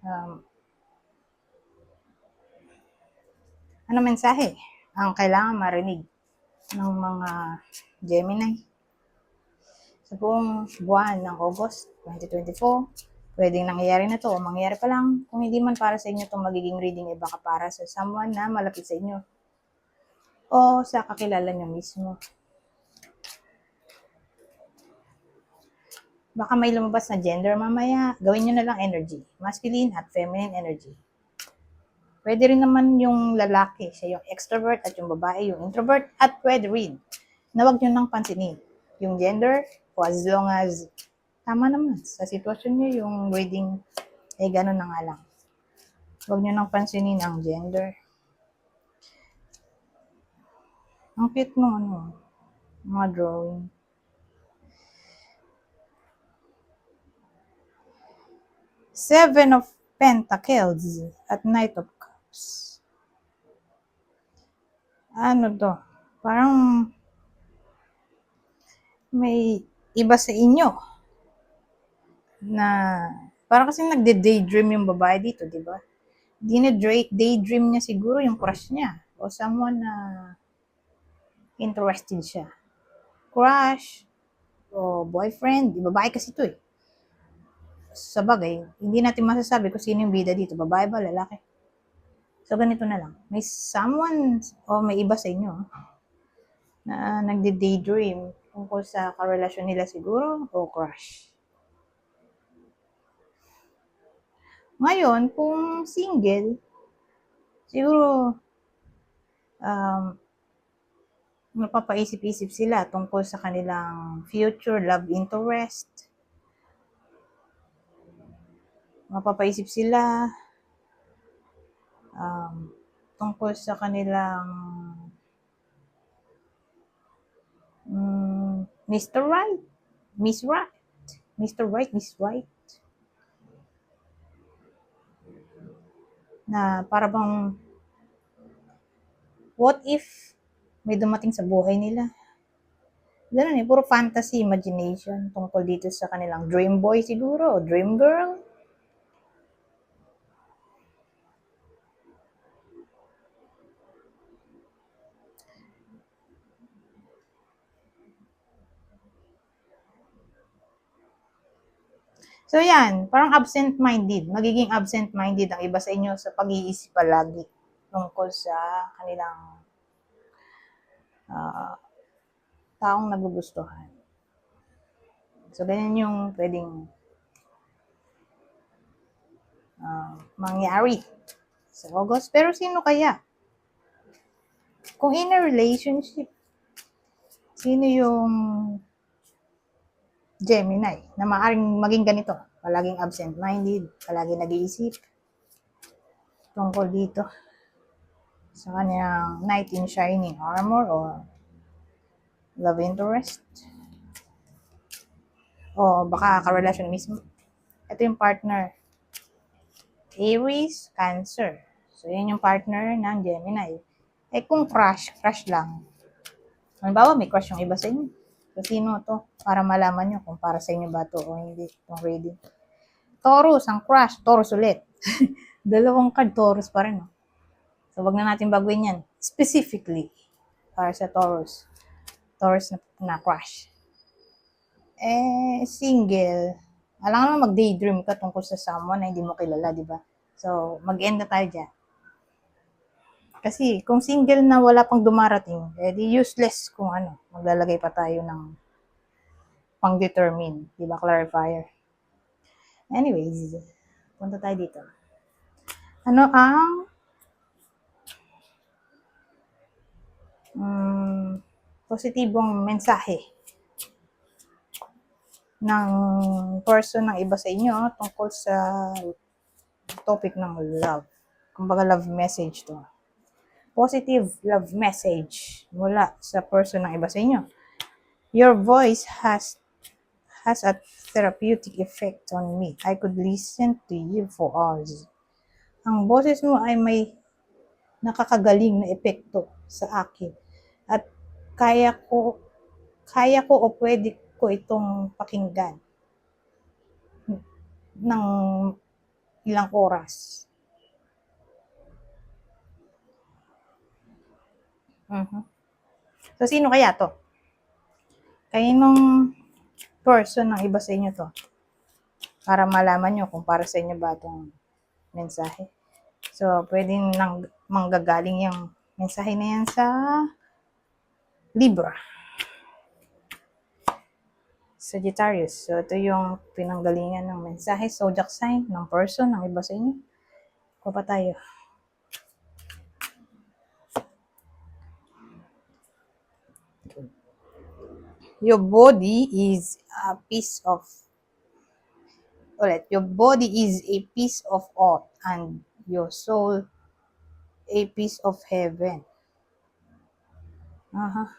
Um, ano mensahe ang kailangan marinig ng mga Gemini sa buong buwan ng August 2024? Pwedeng nangyayari na to o mangyayari pa lang. Kung hindi man para sa inyo itong magiging reading, iba ka para sa someone na malapit sa inyo o sa kakilala nyo mismo. Baka may lumabas na gender mamaya, gawin nyo na lang energy. Masculine at feminine energy. Pwede rin naman yung lalaki, siya yung extrovert at yung babae yung introvert, at pwede rin na wag nyo nang pansinin yung gender o as long as tama naman sa sitwasyon nyo yung reading ay ganun na nga lang. Wag nyo nang pansinin ang gender. Ang cute mo mga drawing. Seven of Pentacles at Knight of Cups. Ano to? Parang may iba sa inyo na parang kasi nagde-daydream yung babae dito, di ba? Daydream niya siguro yung crush niya o someone na interested siya. Crush o boyfriend, babae kasi ito eh. Sa bagay, hindi natin masasabi kung sino yung bida dito, babae ba, lalaki. So ganito na lang. May someone o may iba sa inyo na nagde-daydream tungkol sa karelasyon nila siguro o crush. Ngayon, kung single, siguro mapapaisip-isip sila tungkol sa kanilang future love interest. Mapapaisip sila tungkol sa kanilang Mr. Right, Miss Right, Mr. Right, Miss Right. Na para bang what if may dumating sa buhay nila? Ganun eh, puro fantasy, imagination tungkol dito sa kanilang dream boy siguro, o dream girl. So yan, parang absent-minded. Magiging absent-minded ang iba sa inyo sa pag-iisip palagi tungkol sa kanilang taong nagugustuhan. So ganyan yung pwedeng mangyari sa August. Pero sino kaya? Kung in a relationship, sino yung Gemini na maaaring maging ganito? Palaging absent-minded, palaging nag-iisip tungkol dito sa kanyang knight in shining armor o love interest. O baka karelasyon mismo. Ito yung partner. Aries, Cancer. So, yun yung partner ng Gemini. Eh, kung crush lang. Halimbawa, may crush yung iba sa inyo. So, sino to? Para malaman nyo kung para sa inyo ba to o hindi itong reading. Taurus, ang crush. Taurus ulit. Dalawang card, Taurus pa rin. No? So, wag na natin baguhin yan. Specifically, para sa Taurus. Taurus na crush. Eh, single. Alam naman mag-daydream ka tungkol sa someone na hindi mo kilala, di ba? So, mag-end na tayo dyan. Kasi kung single na wala pang dumarating, edi useless kung ano, maglalagay pa tayo ng pang-determine, di ba, clarifier. Anyways, punta tayo dito. Ano ang positibong mensahe ng person ng iba sa inyo tungkol sa topic ng love. Kumbaga love message to. Positive love message mula sa person ng iba sa inyo. Your voice has a therapeutic effect on me. I could listen to you for hours. Ang boses mo ay may nakakagaling na epekto sa akin. At kaya ko o pwede ko itong pakinggan ng ilang oras. So, sino kaya to? Kaninong person ng iba sa inyo to? Para malaman nyo kung para sa inyo ba itong mensahe. So, pwedeng nang manggagaling yung mensahe na yan sa Libra. Sagittarius. So, ito yung pinanggalingan ng mensahe, zodiac sign ng person ng iba sa inyo. Kuha pa tayo. Your body is a piece of your body is a piece of earth and your soul a piece of heaven.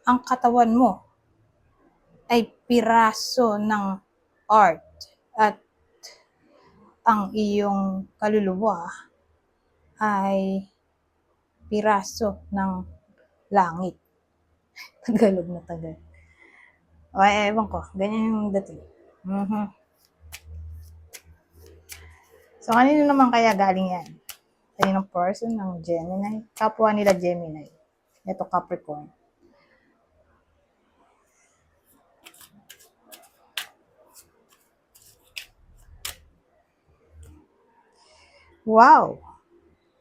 Ang katawan mo ay piraso ng art at ang iyong kaluluwa ay piraso ng langit. Tagalog na tagal. O, ewan ko. Ganyan yung dating. So, kanino naman kaya galing yan? Kaninong person ng Gemini? Kapwa nila Gemini. Ito, Capricorn. Wow!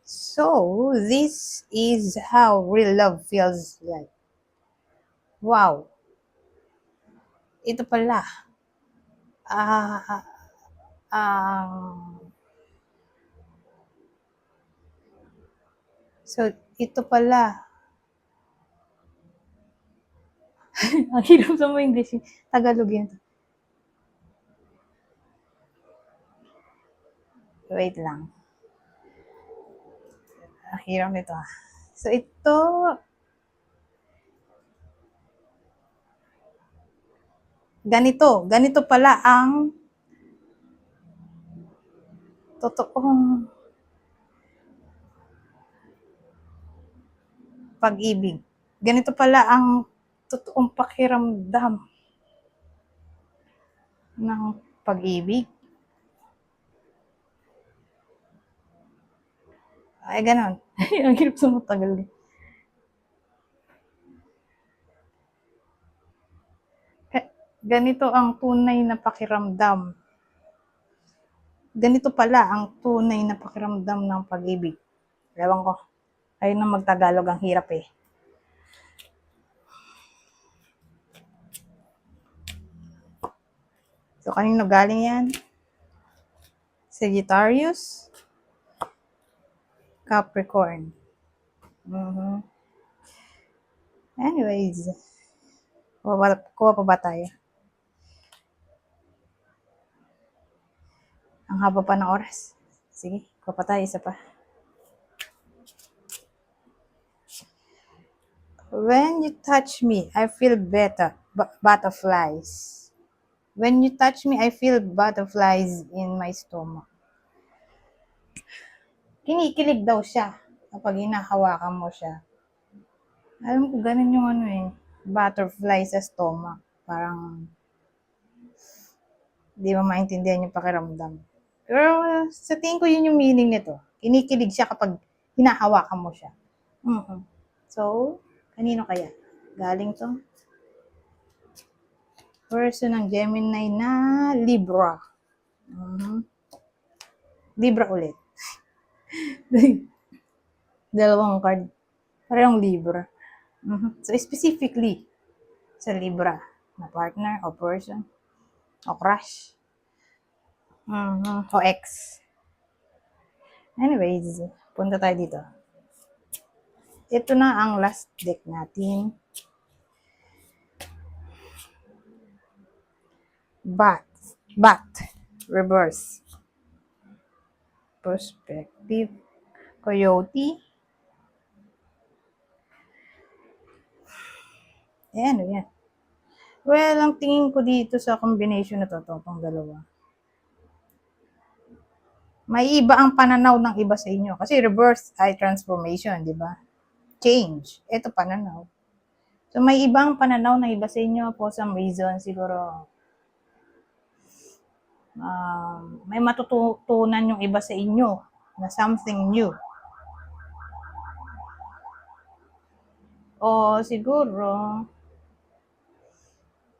So, this is how real love feels like. Wow! Ito pala. So, ito pala. Ang hirap sa mo English. Tagalog yun. Wait lang. Ang hirap nito. So, ito, ganito pala ang totoong pag-ibig. Ganito pala ang totoong pakiramdam ng pag-ibig. Ay, ganon. Ang hirap sa matagal. Ganito ang tunay na pakiramdam. Ganito pala ang tunay na pakiramdam ng pag-ibig. Ewan ko. Ayun na magtagalog, ang hirap eh. So, kanino galing yan? Sagittarius, Capricorn. Anyways, kuha pa ba tayo? Ang haba pa ng oras. Sige, kuha pa tayo, isa pa. When you touch me, I feel butterflies. When you touch me, I feel butterflies in my stomach. Kinikilig daw siya kapag hinahawakan mo siya. Alam ko, ganun yung butterfly sa stomach. Parang, di ba maintindihan yung pakiramdam. Pero sa tingin ko yun yung meaning nito. Kinikilig siya kapag hinahawakan mo siya. So, kanino kaya? Galing to? Person ng Gemini na Libra. Libra ulit. Dalawang card. Parehong Libra. So, specifically, sa Libra, na partner o person o crush o ex. Anyways, punta tayo dito. Ito na ang last deck natin. Bat, reverse. Perspective, coyote. Ano yan? Well, ang tingin ko dito sa combination na to, itong dalawa. May iba ang pananaw ng iba sa inyo. Kasi reverse ay transformation, di ba? Change. Ito pananaw. So, may ibang pananaw ng iba sa inyo for some reason. Siguro, may matututunan yung iba sa inyo na something new. O siguro,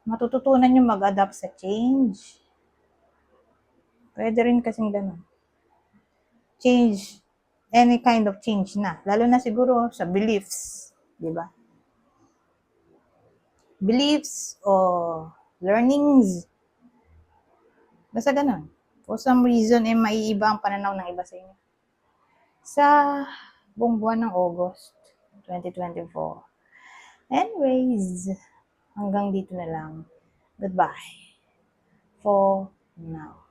matututunan yung mag-adapt sa change. Pwede rin kasing ganun. Change, any kind of change na. Lalo na siguro sa beliefs. Di ba? Beliefs o learnings. Basta ganun. For some reason, maiiba ang pananaw ng iba sa inyo. Sa buong buwan ng August 2024. Anyways, hanggang dito na lang. Goodbye for now.